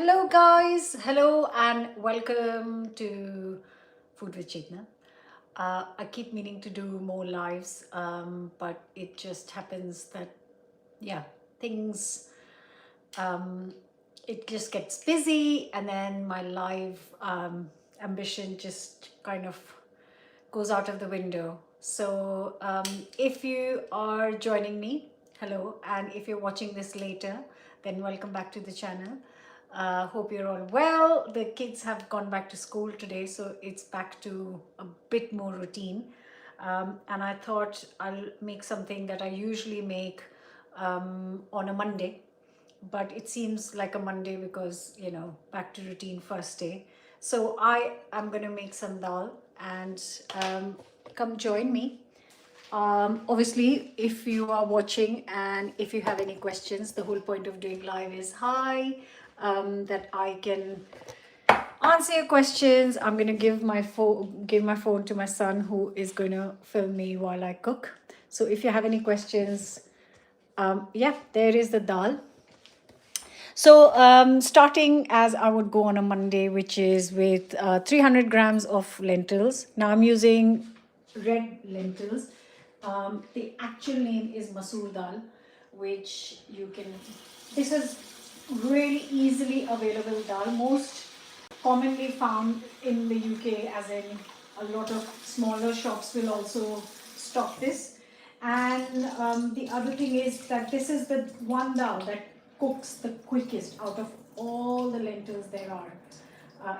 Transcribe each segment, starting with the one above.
Hello, guys. Hello, and welcome to Food with Chetna. I keep meaning to do more lives, but it just happens that, yeah, things, um, it just gets busy, and then my live ambition just kind of goes out of the window. So, if you are joining me, hello, and if you're watching this later, then welcome back to the channel. Hope you're all well. The kids have gone back to school today, so it's back to a bit more routine. And I thought I'll make something that I usually make on a Monday, but it seems like a Monday because, back to routine first day. So I am going to make some dal, and come join me. Obviously, if you are watching and if you have any questions, the whole point of doing live is hi, that I can answer your questions. I'm going to give my phone to my son, who is going to film me while I cook. So if you have any questions, yeah, there is the dal. So starting as I would go on a Monday, which is with 300 grams of lentils. Now I'm using red lentils. The actual name is masoor dal, which you can, this is really easily available dal. Most commonly found in the UK, as in a lot of smaller shops will also stock this. And the other thing is that this is the one dal that cooks the quickest out of all the lentils there are.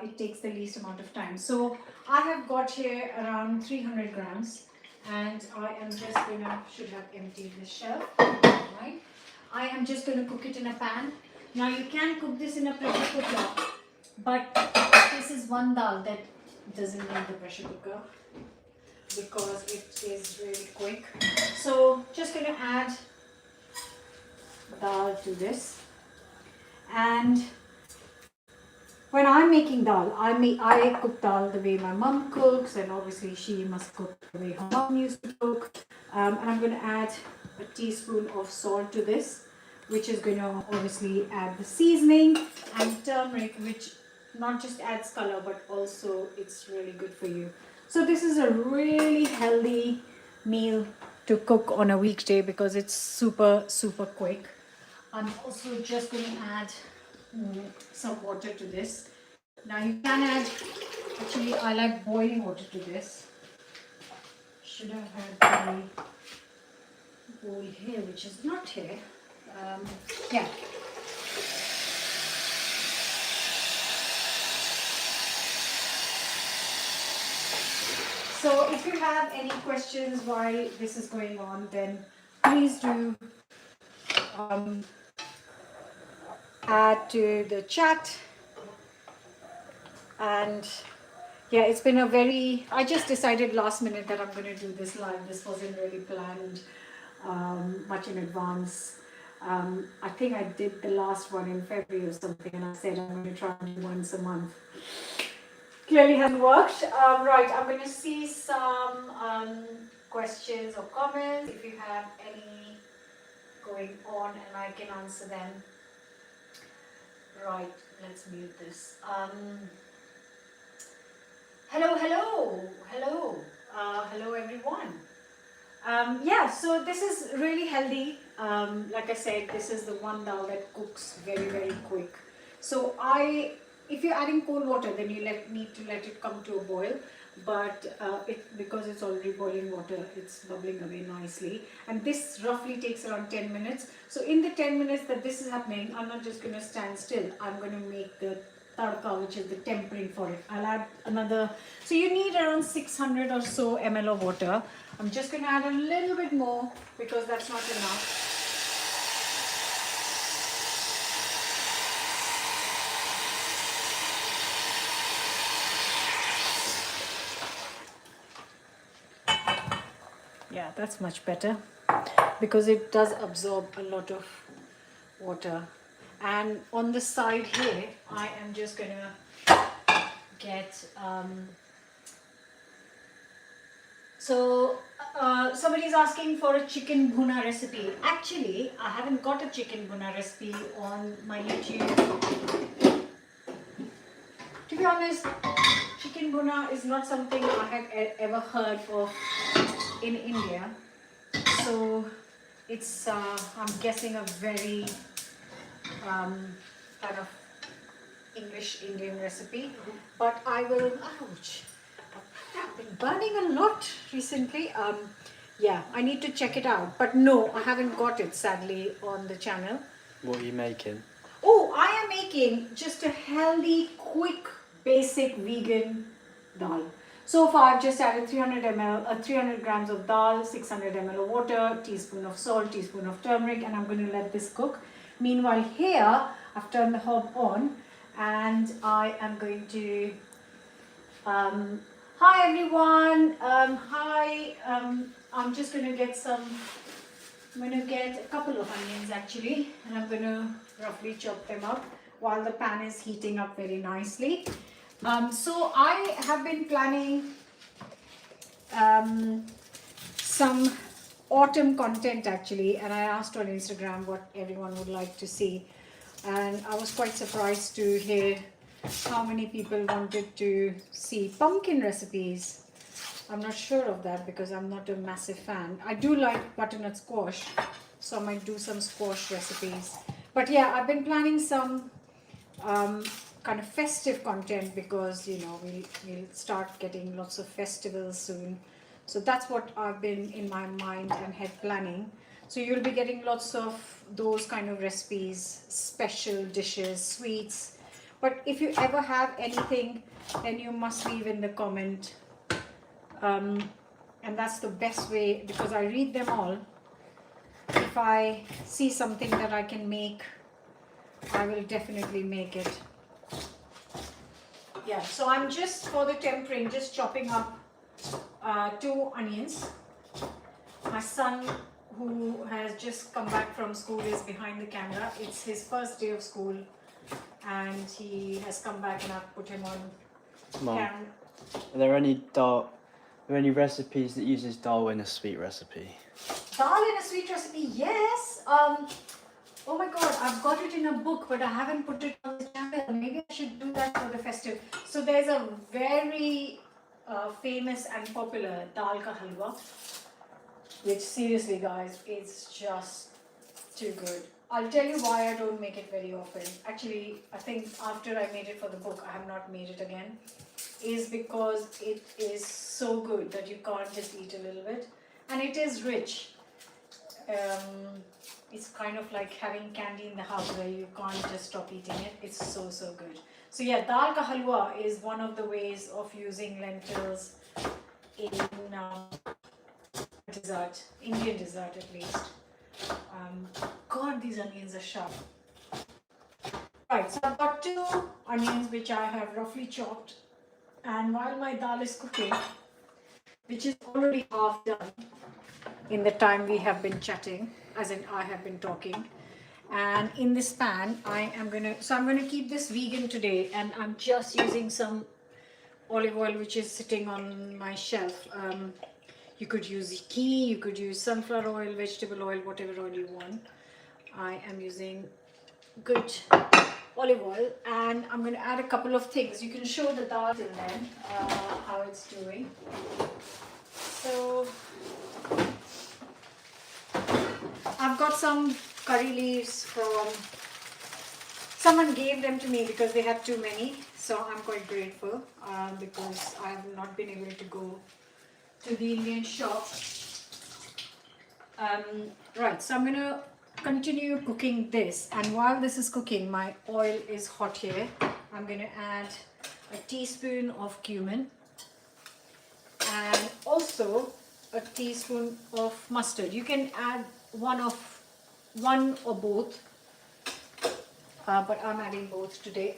It takes the least amount of time. So I have got here around 300 grams, and I am just gonna, should have emptied this shelf, right? I am just gonna cook it in a pan. Now you can cook this in a pressure cooker, but this is one dal that doesn't need the pressure cooker because it is really quick. So just gonna add dal to this. And when I'm making dal, I cook dal the way my mom cooks, and obviously she must cook the way her mom used to cook. And I'm going to add a teaspoon of salt to this, which is going to obviously add the seasoning, and turmeric, which not just adds color but also it's really good for you. So this is a really healthy meal to cook on a weekday because it's super quick. I'm also just going to add some water to this. Now you can add, actually I like boiling water to this. Should have had the bowl here, which is not here. Yeah. So if you have any questions while this is going on, then please do add to the chat. And yeah, it's been a very, I just decided last minute that I'm going to do this live. This wasn't really planned much in advance. I think I did the last one in February or something, and I said I'm going to try and do once a month. Clearly hasn't worked. Right, I'm going to see some questions or comments if you have any going on, and I can answer them. Right, let's mute this. Hello everyone. Yeah, so this is really healthy. Like I said, this is the one dal that cooks very quick. So if you're adding cold water, then you need to let it come to a boil. But because it's already boiling water, it's bubbling away nicely. And this roughly takes around 10 minutes. So in the 10 minutes that this is happening, I'm not just going to stand still. I'm going to make the tarka, which is the tempering for it. I'll add another, so you need around 600 or so ml of water. I'm just going to add a little bit more because that's not enough. Yeah, that's much better because it does absorb a lot of water. And on the side here, I am just going to get somebody's asking for a chicken bhuna recipe. Actually, I haven't got a chicken bhuna recipe on my YouTube honest, chicken bhuna is not something I had ever heard of in India. So it's, I'm guessing, a very kind of English Indian recipe. But I will, ouch, I've been burning a lot recently. Yeah, I need to check it out. But no, I haven't got it sadly on the channel. What are you making? Oh, I am making just a healthy, quick, basic vegan dal. So far, I've just added 300 grams of dal, 600 ml of water, teaspoon of salt, teaspoon of turmeric, and I'm going to let this cook. Meanwhile, here I've turned the hob on, and I am going to. Hi everyone. Hi. I'm just going to get some. I'm going to get a couple of onions actually, and I'm going to roughly chop them up while the pan is heating up very nicely. So I have been planning some autumn content actually, and I asked on Instagram what everyone would like to see, and I was quite surprised to hear how many people wanted to see pumpkin recipes. I'm not sure of that because I'm not a massive fan. I do like butternut squash, so I might do some squash recipes. But yeah, I've been planning some kind of festive content because, you know, we'll start getting lots of festivals soon. So that's what I've been in my mind and head planning. So you'll be getting lots of those kind of recipes, special dishes, sweets. But if you ever have anything, then you must leave in the comment. And that's the best way because I read them all. If I see something that I can make, I will definitely make it. Yeah, so I'm just, for the tempering, just chopping up 2 onions. My son, who has just come back from school, is behind the camera. It's his first day of school and he has come back and I've put him on camera. Are there any recipes that uses dal in a sweet recipe? Dal in a sweet recipe, yes. Oh my god, I've got it in a book, but I haven't put it on the channel. Maybe I should do that for the festive. So there's a very famous and popular dal ka halwa, which seriously guys, it's just too good. I'll tell you why I don't make it very often. Actually, I think after I made it for the book, I have not made it again. Is because it is so good that you can't just eat a little bit. And it is rich. It's kind of like having candy in the house where you can't just stop eating it. It's so, so good. So yeah, dal ka halwa is one of the ways of using lentils in dessert, Indian dessert at least. God, these onions are sharp. Right, so I've got 2 onions which I have roughly chopped. And while my dal is cooking, which is already half done in the time we have been chatting, as in I have been talking, and in this pan I'm going to keep this vegan today, and I'm just using some olive oil which is sitting on my shelf. You could use ghee, you could use sunflower oil, vegetable oil, whatever oil you want. I am using good olive oil, and I'm going to add a couple of things. You can show the dal till then, how it's doing. So I've got some curry leaves from, someone gave them to me because they had too many, so I'm quite grateful because I have not been able to go to the Indian shop. Right, so I'm going to continue cooking this, and while this is cooking, my oil is hot here. I'm going to add a teaspoon of cumin and also a teaspoon of mustard. You can add one or both, but I'm adding both today.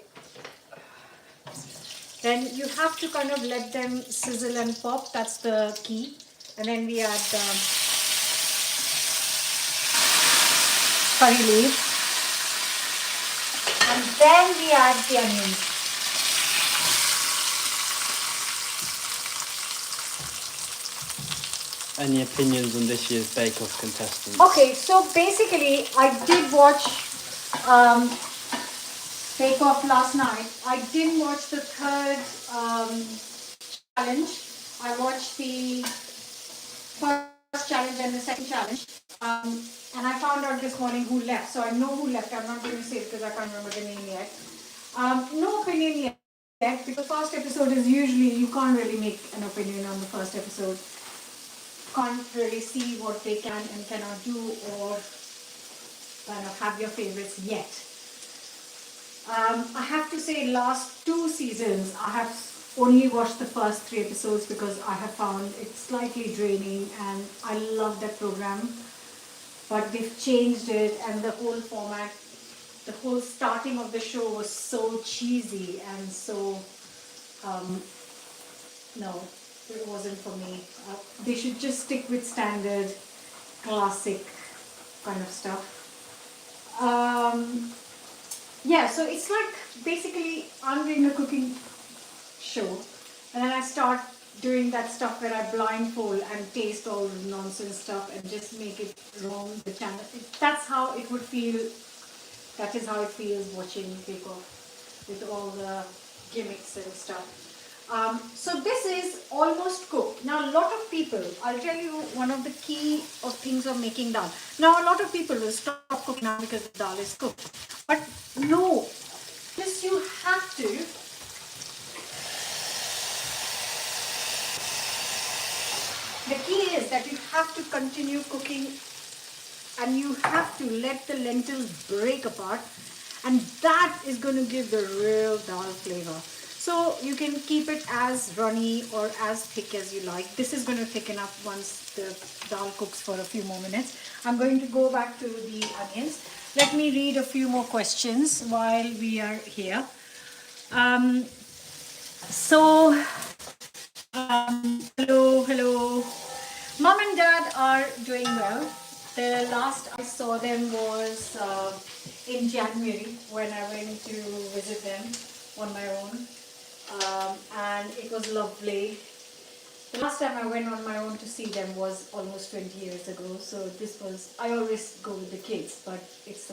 Then you have to kind of let them sizzle and pop, that's the key. And then we add the curry leaves, and then we add the onions. Any opinions on this year's Bake Off contestants? Okay, so basically I did watch Bake Off last night. I didn't watch the third challenge. I watched the first challenge and the second challenge. And I found out this morning who left. So I know who left. I'm not going to say it because I can't remember the name yet. No opinion yet because the first episode is usually, you can't really make an opinion on the first episode. Can't really see what they can and cannot do or kind of have your favorites yet. I have to say, last 2 seasons, I have only watched the first 3 episodes because I have found it slightly draining and I love that program. But they've changed it and the whole format, the whole starting of the show was so cheesy and so, no, it wasn't for me. They should just stick with standard, classic kind of stuff. Yeah, so it's like basically I'm doing a cooking show and then I start doing that stuff where I blindfold and taste all the nonsense stuff and just make it wrong the channel. That's how it would feel. That is how it feels watching Bake Off with all the gimmicks and stuff. So this is almost cooked. Now a lot of people, I'll tell you one of the key of things of making dal. Now a lot of people will stop cooking now because the dal is cooked. But no, this you have to. The key is that you have to continue cooking and you have to let the lentils break apart and that is going to give the real dal flavor. So you can keep it as runny or as thick as you like. This is going to thicken up once the dal cooks for a few more minutes. I'm going to go back to the onions. Let me read a few more questions while we are here. Hello. Mom and Dad are doing well. The last I saw them was in January when I went to visit them on my own. And it was lovely. The last time I went on my own to see them was almost 20 years ago. So this was, I always go with the kids, but it's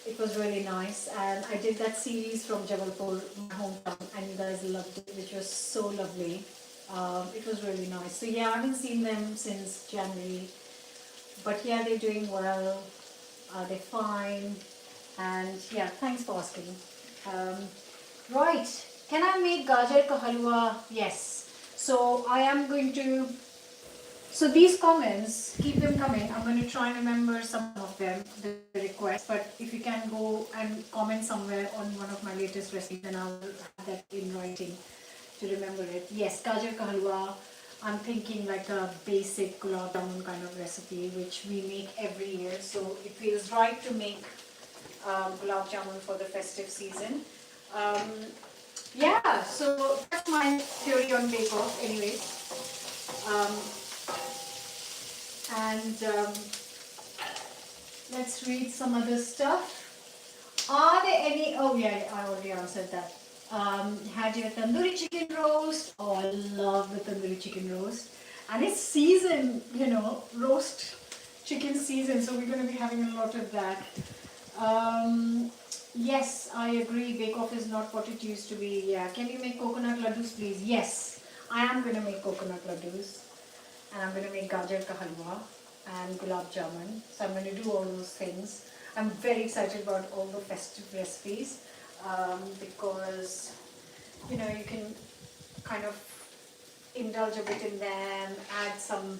it was really nice. And I did that series from Jabalpur, my hometown, and you guys loved it, which was so lovely. It was really nice. So yeah, I haven't seen them since January, but yeah, they're doing well. They're fine. And yeah, thanks for asking. Right, can I make gajar ka halwa? Yes. So I am going to, so these comments, keep them coming. I'm going to try and remember some of them, the requests, but if you can go and comment somewhere on one of my latest recipes, then I'll have that in writing to remember it. Yes, gajar ka halwa. I'm thinking like a basic gulab jamun kind of recipe, which we make every year. So it feels right to make gulab jamun for the festive season. Yeah, so that's my theory on Bake Off anyways. Let's read some other stuff. Are there any, oh yeah, I already answered that. Had your tandoori chicken roast? Oh, I love the tandoori chicken roast. And it's season, roast chicken season, so we're going to be having a lot of that. Yes, I agree. Bake Off is not what it used to be. Yeah, can you make coconut laddus, please? Yes, I am going to make coconut laddus, and I'm going to make gajar ka halwa and gulab jamun. So I'm going to do all those things. I'm very excited about all the festive recipes because you can kind of indulge a bit in them, add some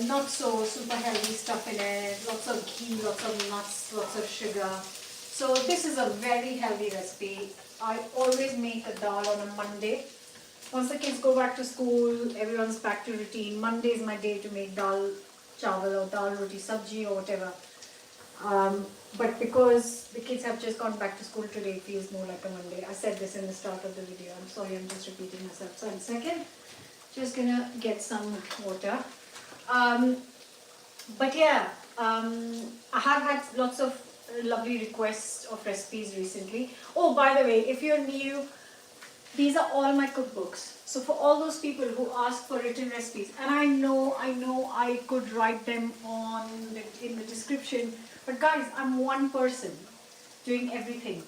not so super healthy stuff in it, lots of ghee, lots of nuts, lots of sugar. So this is a very healthy recipe. I always make a dal on a Monday. Once the kids go back to school, everyone's back to routine. Monday is my day to make dal chawal or dal roti sabji or whatever. But because the kids have just gone back to school today, it feels more like a Monday. I said this in the start of the video. I'm sorry, I'm just repeating myself. So in a second, just gonna get some water. But yeah, I have had lots of lovely requests of recipes recently. Oh, by the way, if you're new, these are all my cookbooks. So for all those people who ask for written recipes, and I know I could write them in the description, but guys, I'm one person doing everything.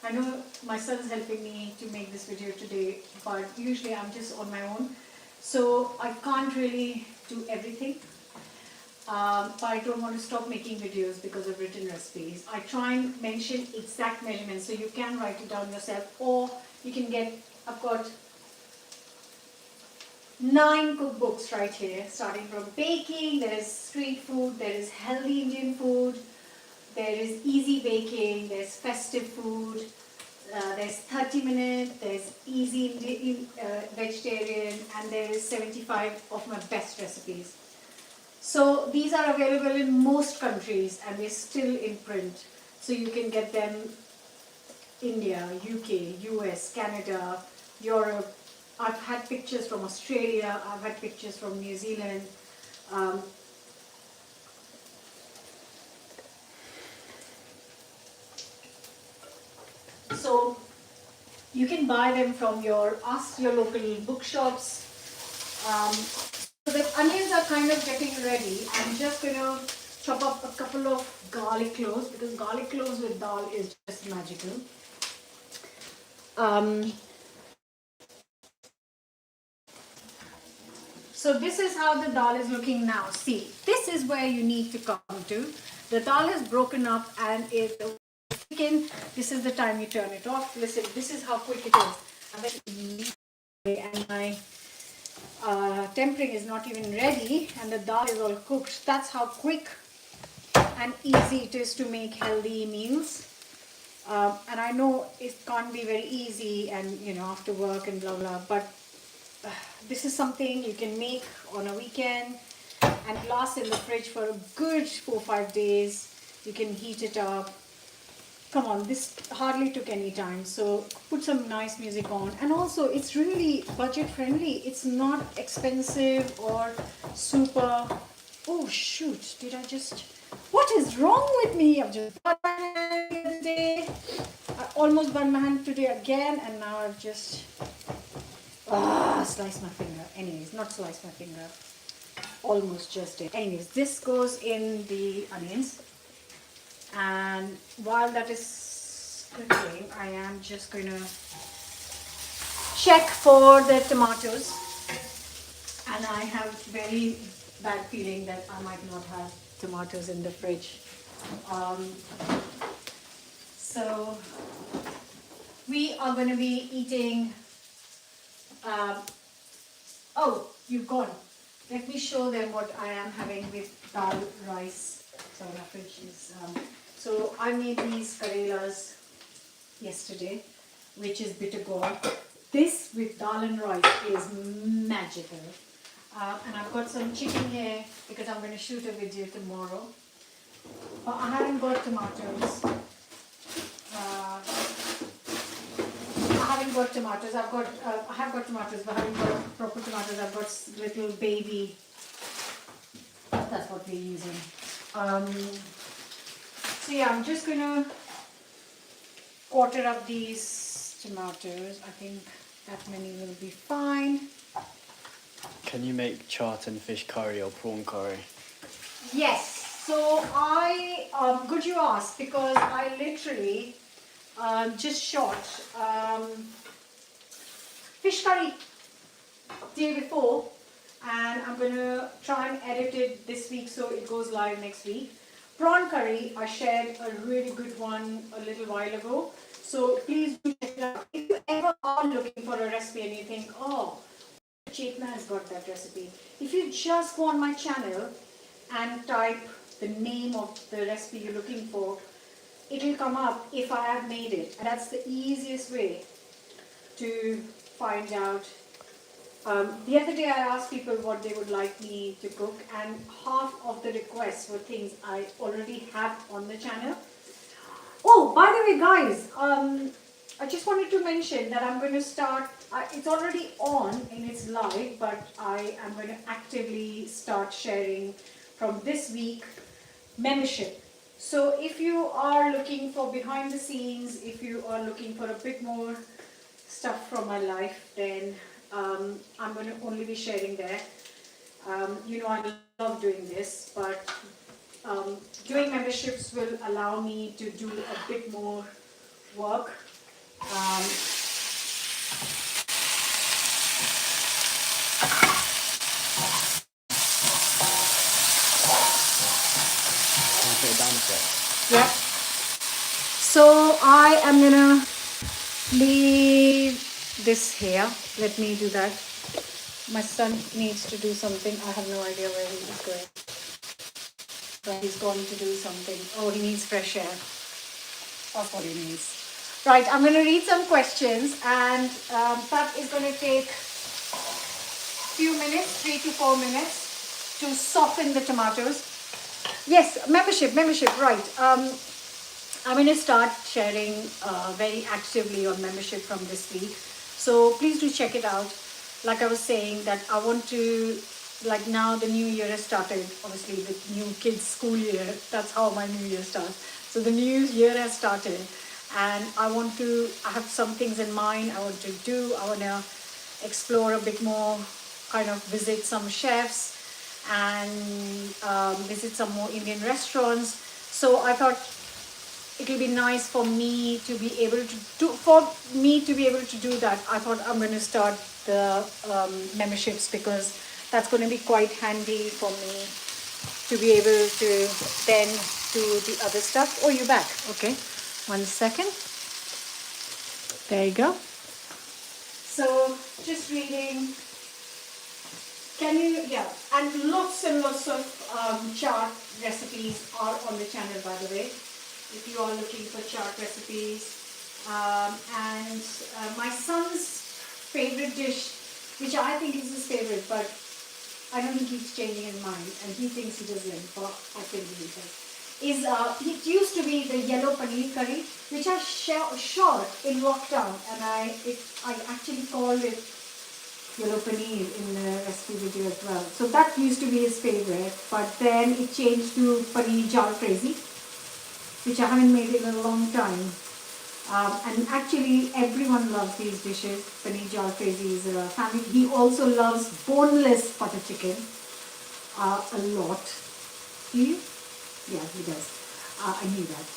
I know my son's helping me to make this video today, but usually I'm just on my own. So I can't really do everything. But I don't want to stop making videos because of written recipes. I try and mention exact measurements so you can write it down yourself, or you can get, I've got 9 cookbooks right here, starting from baking, there is street food, there is healthy Indian food, there is easy baking, there's festive food, there's 30-minute, there's easy Indian, vegetarian, and there is 75 of my best recipes. So these are available in most countries and they're still in print. So you can get them India, UK, US, Canada, Europe. I've had pictures from Australia, I've had pictures from New Zealand. So you can buy them from ask your local bookshops. So the onions are kind of getting ready. I'm just going to chop up a couple of garlic cloves because garlic cloves with dal is just magical. So this is how the dal is looking now. See, this is where you need to come to. The dal is broken up and this is the time you turn it off. Listen, this is how quick it is. And my tempering is not even ready and the dal is all cooked. That's how quick and easy it is to make healthy meals. And I know it can't be very easy and after work and blah blah, but this is something you can make on a weekend and last in the fridge for a good 4-5 days. You can heat it up. Come on, this hardly took any time. So put some nice music on, and also it's really budget friendly. It's not expensive or super. Oh shoot, did I just, what is wrong with me? I've just burned my hand the other day. I almost burned my hand today again, and now I've just sliced my finger. Anyways, not sliced my finger, almost just did. Anyways, this goes in the onions. And while that is cooking, I am just going to check for the tomatoes. And I have very bad feeling that I might not have tomatoes in the fridge. So we are going to be eating. Oh, you've gone. Let me show them what I am having with dal rice. So my fridge is. So I made these karelas yesterday, which is bitter gourd. This with dal and rice is magical. And I've got some chicken here because I'm going to shoot a video tomorrow. But I haven't got tomatoes. I have got tomatoes, but I haven't got proper tomatoes. I've got little baby. That's what we're using. So yeah, I'm just gonna quarter up these tomatoes. I think that many will be fine. Can you make chart and fish curry or prawn curry? Yes. So good you asked, because I literally just shot fish curry day before, and I'm going to try and edit it this week so it goes live next week. Prawn curry, I shared a really good one a little while ago, so please do check it out. If you ever are looking for a recipe and you think, oh, Chetna has got that recipe, if you just go on my channel and type the name of the recipe you're looking for, it will come up if I have made it. And that's the easiest way to find out. The other day I asked people what they would like me to cook, and half of the requests were things I already have on the channel. Oh, by the way guys, I just wanted to mention that I'm going to start, it's already on and it's live, but I am going to actively start sharing from this week membership. So if you are looking for behind the scenes, if you are looking for a bit more stuff from my life, then I'm going to only be sharing there. I love doing this, but doing memberships will allow me to do a bit more work. Um, Can I put it down a bit? yeah. So I am gonna leave this here. Let me do that. My son needs to do something. I have no idea where he is going. But he's going to do something. Oh, he needs fresh air. That's what he needs. Right, I'm going to read some questions, and that is going to take a few minutes, 3 to 4 minutes, to soften the tomatoes. Yes, membership, right. I'm going to start sharing very actively on membership from this week. So please do check it out. Like I was saying, that I want to, like now the new year has started, obviously with new kids' school year. That's how my new year starts. So the new year has started, and I have some things in mind I want to do. I want to explore a bit more, kind of visit some chefs and visit some more Indian restaurants. So I thought it will be nice for me to be able to do that. I thought I'm going to start the memberships, because that's going to be quite handy for me to be able to then do the other stuff. Oh, you're back. Okay, 1 second. There you go. So just reading. Can you, yeah, and lots of chart recipes are on the channel, by the way, if you are looking for chart recipes. And my son's favorite dish, which I think is his favorite, but I don't think he's changing his mind, and he thinks he doesn't, but I think he does, is it used to be the yellow paneer curry, which I shot in lockdown, and I actually called it yellow paneer in the recipe video as well. So that used to be his favorite, but then it changed to paneer jalfrezi, which I haven't made in a long time. And actually everyone loves these dishes. Paneer jalfrezi is a family. He also loves boneless butter chicken a lot. Do you? Yeah, he does. I knew that.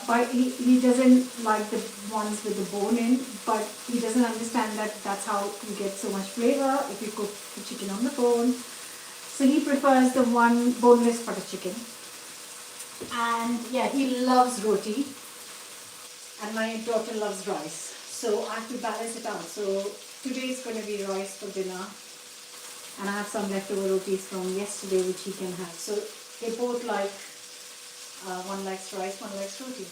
But he doesn't like the ones with the bone in, but he doesn't understand that that's how you get so much flavor if you cook the chicken on the bone. So he prefers the one boneless butter chicken. And yeah, he loves roti. And my daughter loves rice. So I have to balance it out. So today is going to be rice for dinner. And I have some leftover rotis from yesterday which he can have. So they both like, one likes rice, one likes roti.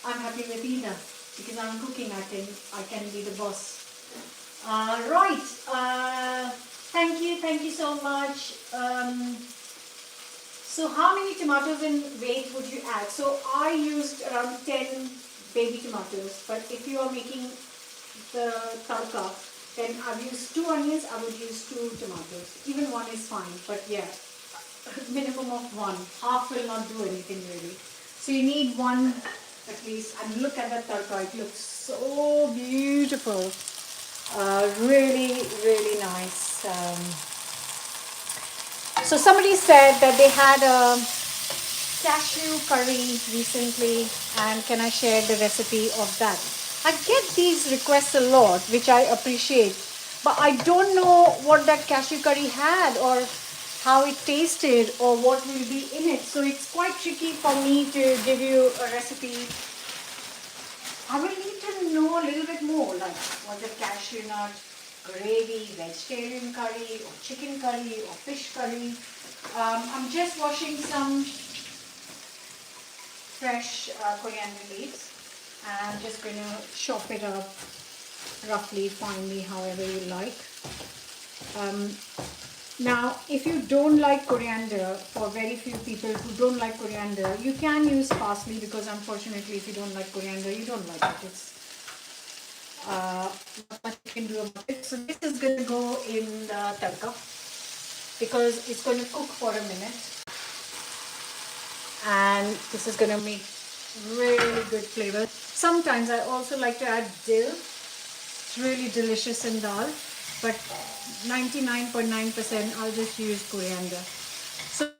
I'm happy with either, because I'm cooking. I can be the boss. Right. Thank you so much. So how many tomatoes in weight would you add? So I used around 10 baby tomatoes, but if you are making the tarka, then I've used 2 onions. I would use 2 tomatoes. Even 1 is fine, but yeah, minimum of 1. Half will not do anything really. So you need 1 at least. And look at that tarka. It looks so beautiful. Really, really nice. So somebody said that they had a cashew curry recently, and can I share the recipe of that? I get these requests a lot, which I appreciate, but I don't know what that cashew curry had, or how it tasted, or what will be in it. So it's quite tricky for me to give you a recipe. I will need to know a little bit more, like was it cashew nut, gravy, vegetarian curry, or chicken curry, or fish curry. I'm just washing some fresh coriander leaves, and I'm just going to chop it up roughly, finely, however you like. Now, if you don't like coriander, for very few people who don't like coriander, you can use parsley, because unfortunately if you don't like coriander, you don't like it. It's not much you can do about it. So this is going to go in the tarka, because it's going to cook for a minute, and this is going to make really good flavor. Sometimes I also like to add dill It's really delicious in dal, but 99.9% I'll just use coriander. So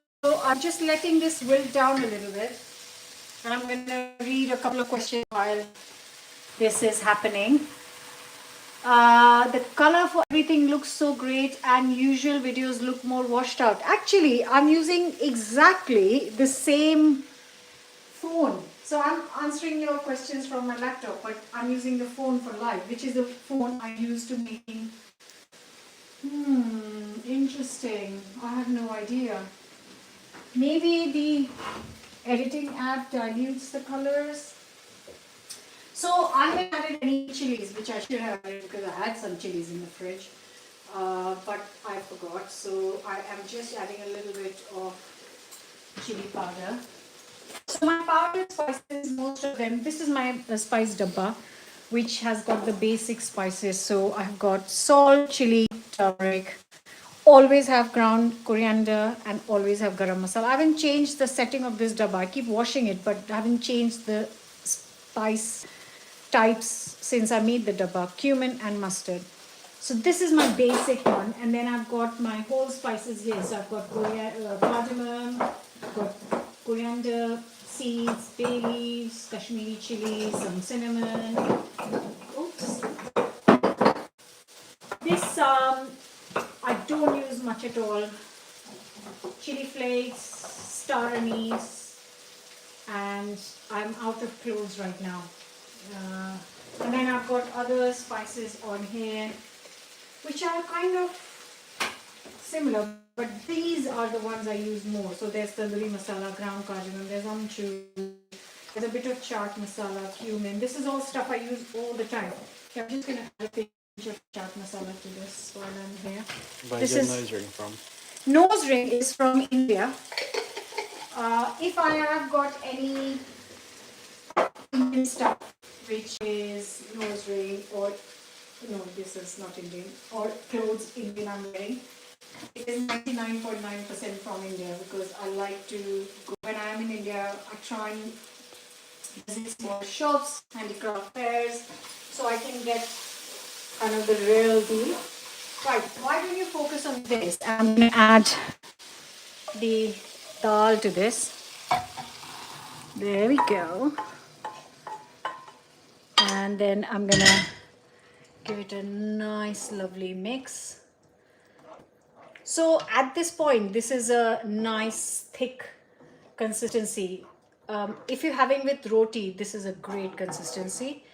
I'm just letting this wilt down a little bit, and I'm going to read a couple of questions while this is happening. The color for everything looks so great, and usual videos look more washed out. Actually, I'm using exactly the same phone. So I'm answering your questions from my laptop, but I'm using the phone for live, which is the phone I use to making. Interesting. I have no idea. Maybe the editing app dilutes the colors. So I haven't added any chilies, which I should have added because I had some chilies in the fridge, but I forgot. So I am just adding a little bit of chili powder. So my powdered spices, most of them, this is my spice dabba, which has got the basic spices. So I've got salt, chili, turmeric, always have ground coriander, and always have garam masala. I haven't changed the setting of this dabba. I keep washing it, but I haven't changed the spice types since I made the dabba, cumin and mustard. So this is my basic one, and then I've got my whole spices here. So I've got cardamom, I've got coriander seeds, bay leaves, Kashmiri chili, some cinnamon. Oops. This I don't use much at all. Chili flakes, star anise, and I'm out of cloves right now. And then I've got other spices on here, which are kind of similar, but these are the ones I use more. So there's tandoori masala, ground cardamom, there's amchur, there's a bit of chaat masala, cumin. This is all stuff I use all the time. Okay, I'm just going to add a pinch of chaat masala to this while I'm here. Where's your nose ring from? Nose ring is from India. If I have got any Indian stuff, which is nose ring, or no, this is not Indian, or clothes Indian I'm wearing, it is 99.9% from India, because I like to go, when I am in India, I try and visit small shops, handicraft fairs, so I can get kind of the real deal. Right, why don't you focus on this? I'm going to add the dal to this. There we go. And then I'm going to give it a nice, lovely mix. So at this point, this is a nice, thick consistency. If you're having with roti, this is a great consistency.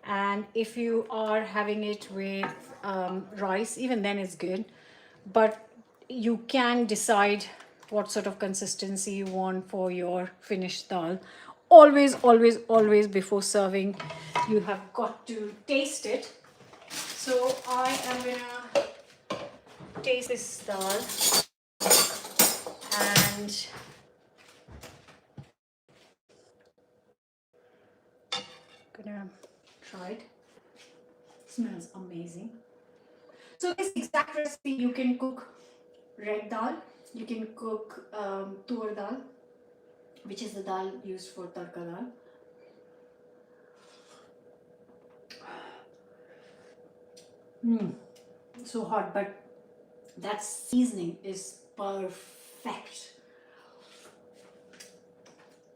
And if you are having it with rice, even then it's good. But you can decide what sort of consistency you want for your finished dal. Always, always, always before serving, you have got to taste it. So I am gonna taste this dal and gonna try it. Smells amazing. So this exact recipe you can cook red dal, you can cook tur dal, which is the dal used for tarka dal. So hot, but that seasoning is perfect.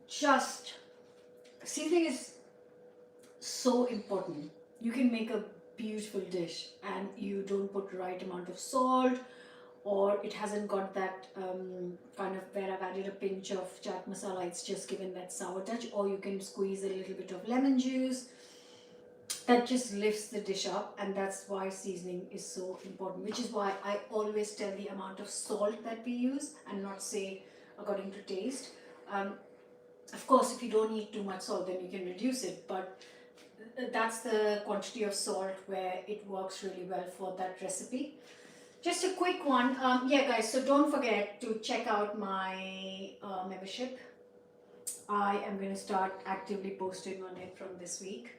Just seasoning is so important. You can make a beautiful dish and you don't put the right amount of salt, or it hasn't got that kind of, where I've added a pinch of chaat masala, it's just given that sour touch, or you can squeeze a little bit of lemon juice. That just lifts the dish up, and that's why seasoning is so important, which is why I always tell the amount of salt that we use and not say according to taste. Of course, if you don't need too much salt, then you can reduce it, but that's the quantity of salt where it works really well for that recipe. Just a quick one. Yeah, guys, so don't forget to check out my membership. I am going to start actively posting on it from this week,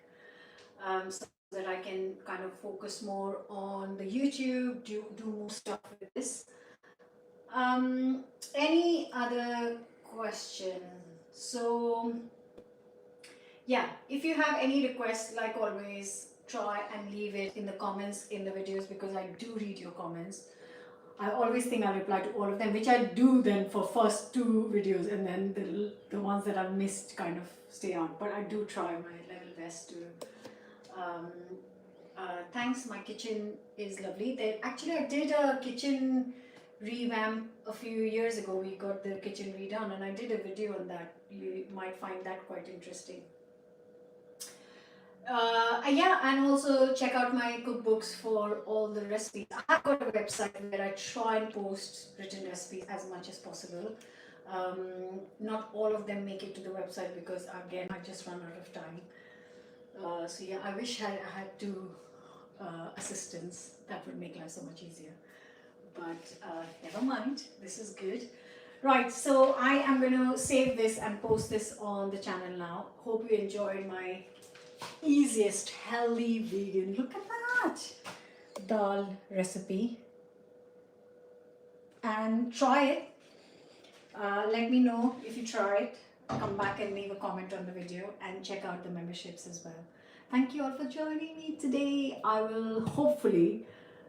so that I can kind of focus more on the YouTube, do more stuff with this. Any other question? So yeah, if you have any requests, like always, try and leave it in the comments in the videos, because I do read your comments. I always think I reply to all of them, which I do then for first two videos, and then the ones that I've missed kind of stay out. But I do try my level best to. Um, Thanks, my kitchen is lovely. Actually, I did a kitchen revamp a few years ago. We got the kitchen redone, and I did a video on that. You might find that quite interesting. Yeah, and also check out my cookbooks for all the recipes. I have got a website where I try and post written recipes as much as possible. Not all of them make it to the website because, again, I just run out of time. So yeah, I wish I had two assistants. That would make life so much easier. But never mind, this is good. Right, so I am going to save this and post this on the channel now. Hope you enjoyed my easiest healthy vegan, look at that, dal recipe, and try it. Let me know if you try it. Come back and leave a comment on the video, and check out the memberships as well. Thank you all for joining me today. I will hopefully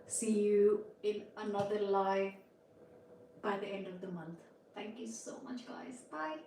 see you in another live by the end of the month. Thank you so much, guys. Bye.